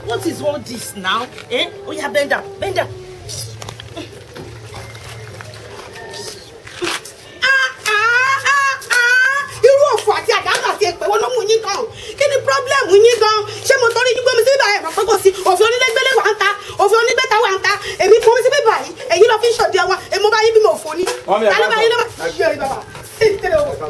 What is all this now? Oh yeah, bend down. Problem yín gan ṣé mo torí yín gbé mi sí bíbá ẹ̀ mọ̀ pé kò sí òfin onílẹ̀gbẹ̀lẹ̀ wà ń ta òfin onígbẹ̀ta wà ń ta èmi fún mi sí bíbá yìí èyí lọ fi ń ṣọ̀dí ẹ̀wọ̀n èmi bá yín bí mo fò ní. alẹ́ bá yín lọ́wọ́ ṣe é bàbá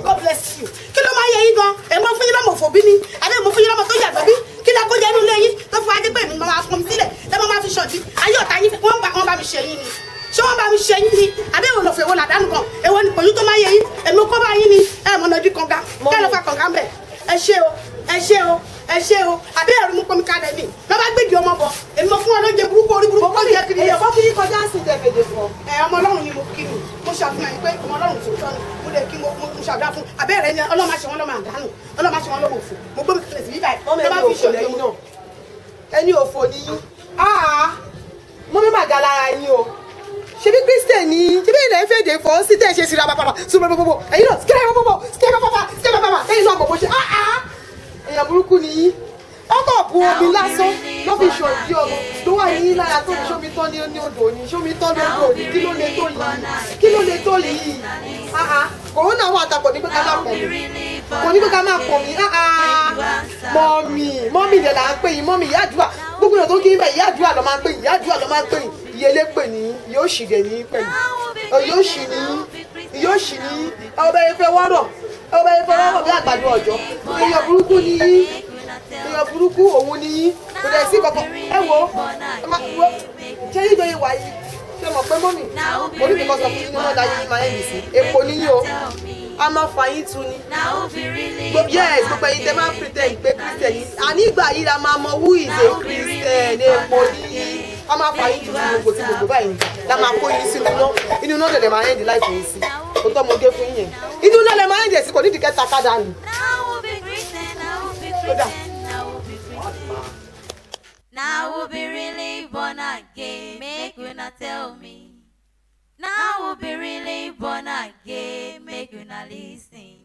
God bless you kí ló máa yẹ yín gan èmi fún yín lọ́mọ òfò bí ni àbí mo fún yín lọ́mọ tó yàgbẹ́ bí kí lè kó jẹ́ inú ilé yín tó fún ajé pé mi máa fún mi sílẹ̀ lẹ́mọ̀ máa fi ṣọ̀dí ayé ọ̀tá yín wọ́n bá mi ṣe yín ni ṣé wọ́n bá mi ṣe yín ni àbí èwo lọ fẹ́ wo làdánù kan èwo ni pẹ̀lú tó máa yẹ yín èmi kó bá yín ni ẹ̀ mọ̀nà ojú kànga kẹ́ ló fa kànga ń bẹ̀ ẹ ṣé o àbí ẹ̀rù mú pọnmi kalẹ̀ ni lọ́ bá gbèdì ọmọ bọ̀ èmi mo fún ọ lóúnjẹ burúkú orí burúkú ó jẹ́ kiri. èèyàn kí kọjá sí ìdẹ̀fẹ̀dẹ̀ fún ọ. ọmọ ọlọ́run ni mo kí ni mo ṣàfihàn pé ọmọ ọlọ́run tó tọ́ ni mo lè kí mo ṣàdá fún abẹ́rẹ́ ni ọlọ́mọ àṣẹ wọn lọ́mọ àdánù ọlọ́mọ àṣẹ wọn lọ́mọ òfò mo gbé mi kalẹ̀ sí bíbá ẹ̀ lọ́ bá fi ṣòlẹ̀ yín náà. ẹni òfò ni yín. mo mi màgà lára yín o ṣebí Christian ni ṣebí ilẹ̀ fèdè fọ́ sí tẹ̀ ṣe síra bàbà súnmọ́ bàbà ẹ̀yin náà sikẹ́ bàbà ẹ̀yin náà bọ̀bọ̀ ṣe èèyàn burúkú ni yín ọkọ̀ bu omi lásán ló fi ṣòdì ọmọ tó wà yín lára tó ní ṣómi tán ní odò ní ṣómi tán ní odò ní kí ló lè tó yìí kòrónà wà ta kò ní pé ká máa pọ̀ mí mọ́mì dẹ̀ là ń pè yín mọ́mì ìyá àdúrà gbogbo èèyàn tó kí bẹ́ẹ̀ ìyá àdúrà ló máa ń pè yín ìyá àdúrà ló máa ń pè yín ìyẹlé pè ní yóò ṣì dẹ̀ ní pẹ̀lú yóò ṣì ní ọbẹ̀ yẹn fẹ́ wọ́rọ̀ bí àgbàdo ọ̀jọ́ èèyàn burúkú ni yín èèyàn burúkú òun ni yín kò dẹ̀ sí kankan ẹ wo ṣé yíjọ yìí wáyé ṣé mọ̀ pé mọ́mì mo ní kíkọ́ sọ fún yín ní wọ́n dáyé ní máa ń yìí sí èpo níyìn o a máa fà yín tu ni yes gbogbo ẹ̀yin tẹ́ máa ń pretend pé Christian yìí àní ìgbà yìí la máa mọ who is a Christian èpo níyìn a máa fà yín tu gbogbo tí gbogbo báyìí la máa kó yín sínú iná inú iná lè máa ń di láìpẹ́ yín sí kò tọ́ mo gé fún yín yẹn inú iná lè máa ń dẹ̀ sí kò nídìí kẹta ká dànù. Now we'll be really born again, make una tell me. Now we'll be really born again, make una listen.